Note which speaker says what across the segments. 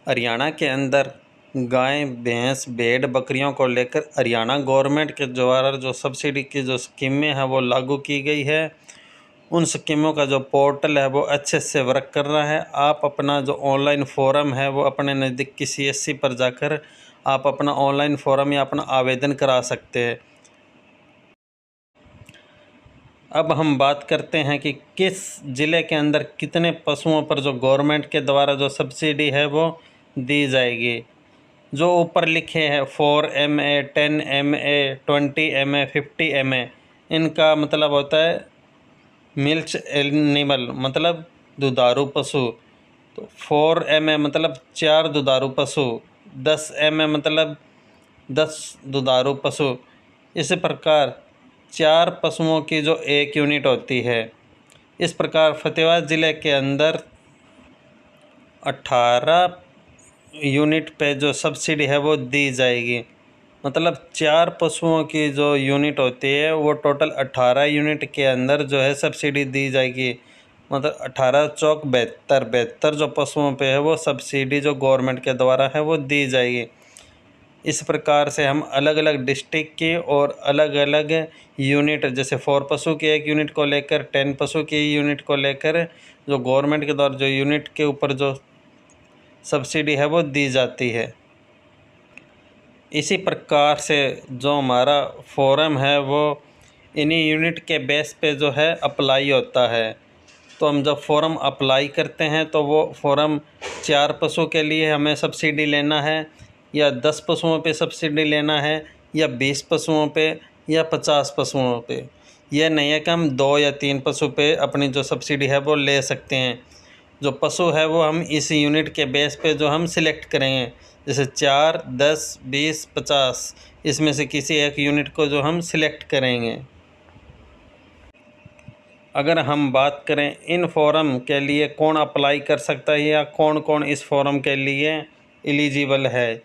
Speaker 1: हरियाणा के अंदर गाय, भैंस, भेड़, बकरियों को लेकर हरियाणा गवर्नमेंट के द्वारा जो सब्सिडी की जो स्कीमें हैं वो लागू की गई है। उन स्कीमों का जो पोर्टल है वो अच्छे से वर्क कर रहा है। आप अपना जो ऑनलाइन फॉर्म है वो अपने नज़दीक की CSC पर जाकर आप अपना ऑनलाइन फॉर्म या अपना आवेदन करा सकते हैं। अब हम बात करते हैं कि किस ज़िले के अंदर कितने पशुओं पर जो गवर्नमेंट के द्वारा जो सब्सिडी है वो दी जाएगी। जो ऊपर लिखे हैं 4 MA, 10 MA, 20 MA, 50 MA, इनका मतलब होता है मिल्क एनिमल, मतलब दुधारू पशु। तो 4 MA मतलब 4 दुधारू पशु, 10 MA मतलब 10 दुधारू पशु। इसी प्रकार 4 पशुओं की जो 1 यूनिट होती है। इस प्रकार फतेहाबाद ज़िले के अंदर 18 यूनिट पे जो सब्सिडी है वो दी जाएगी। मतलब 4 पशुओं की जो यूनिट होती है वो टोटल 18 यूनिट के अंदर जो है सब्सिडी दी जाएगी। मतलब 18 चौक 72 जो पशुओं पे है वो सब्सिडी जो गवर्नमेंट के द्वारा है वो दी जाएगी। इस प्रकार से हम अलग अलग डिस्ट्रिक्ट की और अलग अलग यूनिट, जैसे 4 पशु की 1 यूनिट को लेकर, 10 पशु की यूनिट को लेकर जो गवर्नमेंट के द्वारा जो यूनिट के ऊपर जो सब्सिडी है वो दी जाती है। इसी प्रकार से जो हमारा फॉर्म है वो इन्हीं यूनिट के बेस पे जो है अप्लाई होता है। तो हम जब फॉर्म अप्लाई करते हैं तो वो फॉर्म 4 पशु के लिए हमें सब्सिडी लेना है या 10 पशुओं पे सब्सिडी लेना है या 20 पशुओं पे या 50 पशुओं पे। यह नहीं है कि हम 2 या 3 पशु पे अपनी जो सब्सिडी है वो ले सकते हैं। जो पशु है वो हम इस यूनिट के बेस पे जो हम सिलेक्ट करेंगे, जैसे 4, 10, 20, 50, इसमें से किसी एक यूनिट को जो हम सिलेक्ट करेंगे। अगर हम बात करें इन फॉर्म के लिए कौन अप्लाई कर सकता है या कौन कौन इस फॉर्म के लिए एलिजिबल है,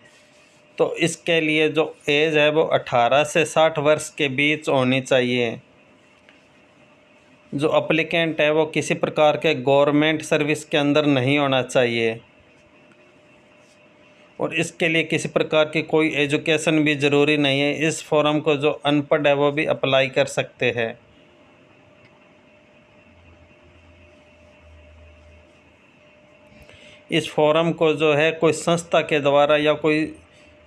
Speaker 1: तो इसके लिए जो एज है वो 18 से 60 वर्ष के बीच होनी चाहिए। जो अप्लीकेंट है वो किसी प्रकार के गवर्नमेंट सर्विस के अंदर नहीं होना चाहिए और इसके लिए किसी प्रकार की कोई एजुकेशन भी ज़रूरी नहीं है। इस फॉर्म को जो अनपढ़ है वो भी अप्लाई कर सकते हैं। इस फॉर्म को जो है कोई संस्था के द्वारा या कोई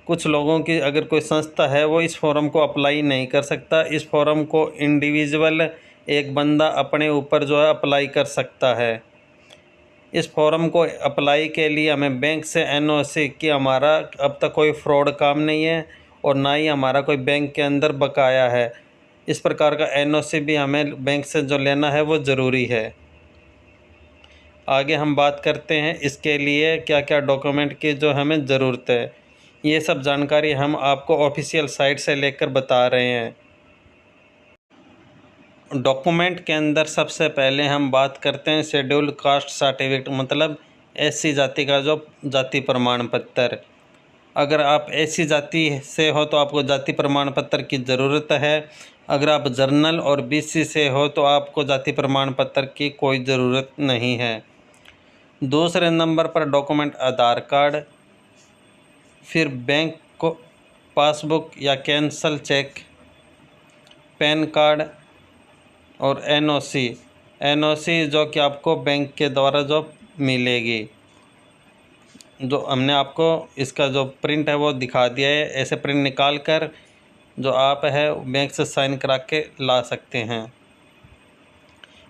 Speaker 1: कुछ लोगों की अगर कोई संस्था है वो इस फॉर्म को अप्लाई नहीं कर सकता। इस फॉर्म को इंडिविजुअल एक बंदा अपने ऊपर जो है अप्लाई कर सकता है। इस फॉर्म को अप्लाई के लिए हमें बैंक से NOC कि हमारा अब तक कोई फ्रॉड काम नहीं है और ना ही हमारा कोई बैंक के अंदर बकाया है, इस प्रकार का NOC भी हमें बैंक से जो लेना है वो ज़रूरी है। आगे हम बात करते हैं इसके लिए क्या क्या डॉक्यूमेंट की जो हमें ज़रूरत है। ये सब जानकारी हम आपको ऑफिशियल साइट से लेकर बता रहे हैं। डॉक्यूमेंट के अंदर सबसे पहले हम बात करते हैं शेड्यूल्ड कास्ट सर्टिफिकेट, मतलब SC जाति का जो जाति प्रमाण पत्र। अगर आप SC जाति से हो तो आपको जाति प्रमाण पत्र की ज़रूरत है। अगर आप जनरल और BC से हो तो आपको जाति प्रमाण पत्र की कोई ज़रूरत नहीं है। दूसरे नंबर पर डॉक्यूमेंट आधार कार्ड, फिर बैंक को पासबुक या कैंसल चेक, पैन कार्ड और NOC जो कि आपको बैंक के द्वारा जो मिलेगी। जो हमने आपको इसका जो प्रिंट है वो दिखा दिया है। ऐसे प्रिंट निकाल कर जो आप है बैंक से साइन करा के ला सकते हैं।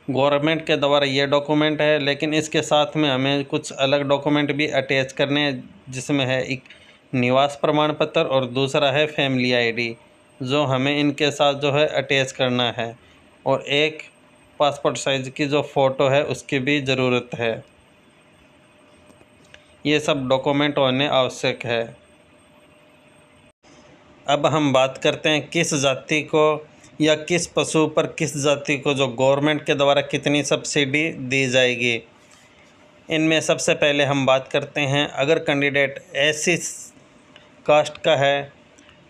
Speaker 1: गवर्नमेंट के द्वारा ये डॉक्यूमेंट है, लेकिन इसके साथ में हमें कुछ अलग डॉक्यूमेंट भी अटैच करने हैं, जिसमें है एक निवास प्रमाण पत्र और दूसरा है फैमिली ID, जो हमें इनके साथ जो है अटैच करना है, और एक पासपोर्ट साइज़ की जो फ़ोटो है उसकी भी ज़रूरत है। ये सब डॉक्यूमेंट होने आवश्यक है। अब हम बात करते हैं किस जाति को या किस पशु पर किस जाति को जो गवर्नमेंट के द्वारा कितनी सब्सिडी दी जाएगी। इनमें सबसे पहले हम बात करते हैं, अगर कैंडिडेट SC कास्ट का है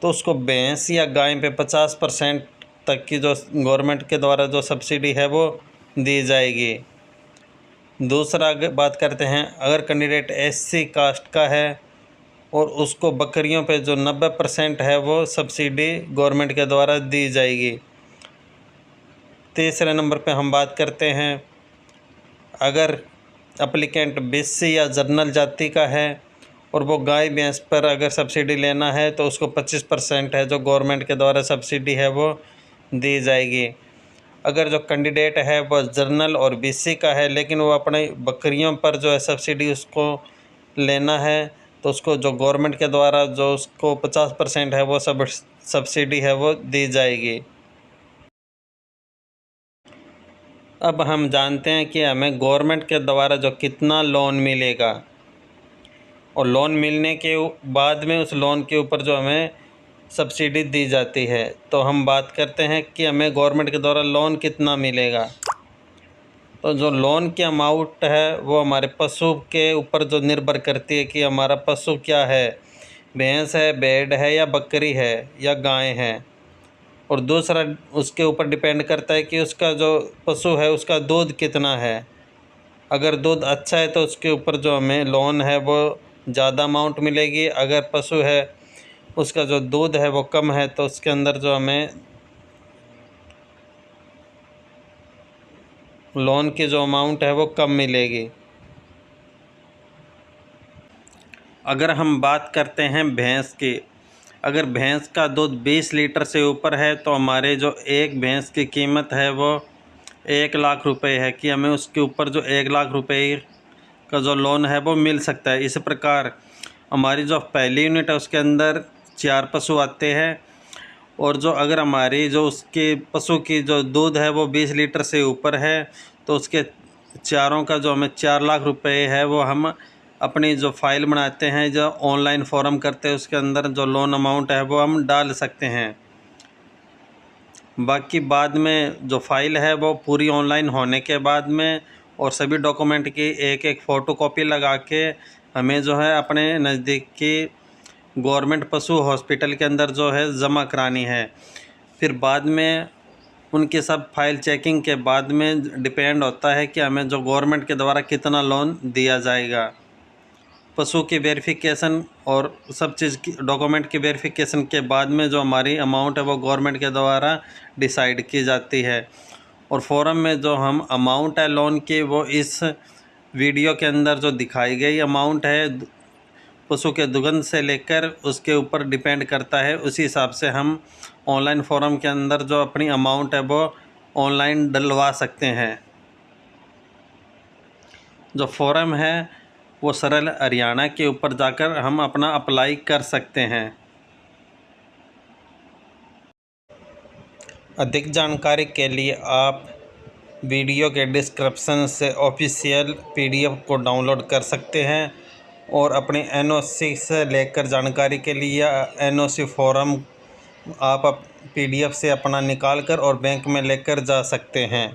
Speaker 1: तो उसको भैंस या गाय पे 50% तक की जो गवर्नमेंट के द्वारा जो सब्सिडी है वो दी जाएगी। दूसरा बात करते हैं, अगर कैंडिडेट एससी कास्ट का है और उसको बकरियों पे जो 90% है वो सब्सिडी गवर्नमेंट के द्वारा दी जाएगी। तीसरे नंबर पे हम बात करते हैं, अगर एप्लीकेंट बीसी या जनरल जाति का है और वो गाय भैंस पर अगर सब्सिडी लेना है तो उसको 25% है जो गवर्नमेंट के द्वारा सब्सिडी है वो दी जाएगी। अगर जो कैंडिडेट है वो जनरल और बीसी का है लेकिन वो अपने बकरियों पर जो है सब्सिडी उसको लेना है तो उसको जो गवर्नमेंट के द्वारा जो उसको 50% है वो सब्सिडी है वो दी जाएगी। अब हम जानते हैं कि हमें गवर्नमेंट के द्वारा जो कितना लोन मिलेगा और लोन मिलने के बाद में उस लोन के ऊपर जो हमें सब्सिडी दी जाती है। तो हम बात करते हैं कि हमें गवर्नमेंट के द्वारा लोन कितना मिलेगा। तो जो लोन की अमाउंट है वो हमारे पशु के ऊपर जो निर्भर करती है कि हमारा पशु क्या है, भैंस है, भेड़ है या बकरी है या गाय है। और दूसरा उसके ऊपर डिपेंड करता है कि उसका जो पशु है उसका दूध कितना है। अगर दूध अच्छा है तो उसके ऊपर जो हमें लोन है वो ज़्यादा अमाउंट मिलेगी। अगर पशु है उसका जो दूध है वो कम है तो उसके अंदर जो हमें लोन की जो अमाउंट है वो कम मिलेगी। अगर हम बात करते हैं भैंस की, अगर भैंस का दूध 20 लीटर से ऊपर है तो हमारे जो एक भैंस की कीमत है वो 1 लाख रुपए है कि हमें उसके ऊपर जो 1 लाख रुपए का जो लोन है वो मिल सकता है। इस प्रकार हमारी जो पहली यूनिट है उसके अंदर 4 पशु आते हैं और जो अगर हमारी जो उसके पशु की जो दूध है वो 20 लीटर से ऊपर है तो उसके चारों का जो हमें 4 लाख रुपए है वो हम अपनी जो फ़ाइल बनाते हैं, जो ऑनलाइन फॉर्म करते हैं, उसके अंदर जो लोन अमाउंट है वो हम डाल सकते हैं। बाकी बाद में जो फ़ाइल है वो पूरी ऑनलाइन होने के बाद में और सभी डॉक्यूमेंट की एक एक फ़ोटोकॉपी लगा के हमें जो है अपने नज़दीक की गवर्नमेंट पशु हॉस्पिटल के अंदर जो है जमा करानी है। फिर बाद में उनकी सब फाइल चेकिंग के बाद में डिपेंड होता है कि हमें जो गवर्नमेंट के द्वारा कितना लोन दिया जाएगा। पशु की वेरिफिकेशन और सब चीज़ की डॉक्यूमेंट की वेरिफिकेशन के बाद में जो हमारी अमाउंट है वो गवर्नमेंट के द्वारा डिसाइड की जाती है। और फॉर्म में जो हम अमाउंट है लोन की वो इस वीडियो के अंदर जो दिखाई गई अमाउंट है पशु के दुगंध से लेकर उसके ऊपर डिपेंड करता है। उसी हिसाब से हम ऑनलाइन फॉर्म के अंदर जो अपनी अमाउंट है वो ऑनलाइन डलवा सकते हैं। जो फॉर्म है वो सरल हरियाणा के ऊपर जाकर हम अपना अप्लाई कर सकते हैं। अधिक जानकारी के लिए आप वीडियो के डिस्क्रिप्शन से ऑफिशियल पीडीएफ को डाउनलोड कर सकते हैं और अपने एनओसी से लेकर जानकारी के लिए एनओसी फॉर्म आप पीडीएफ से अपना निकाल कर और बैंक में लेकर जा सकते हैं।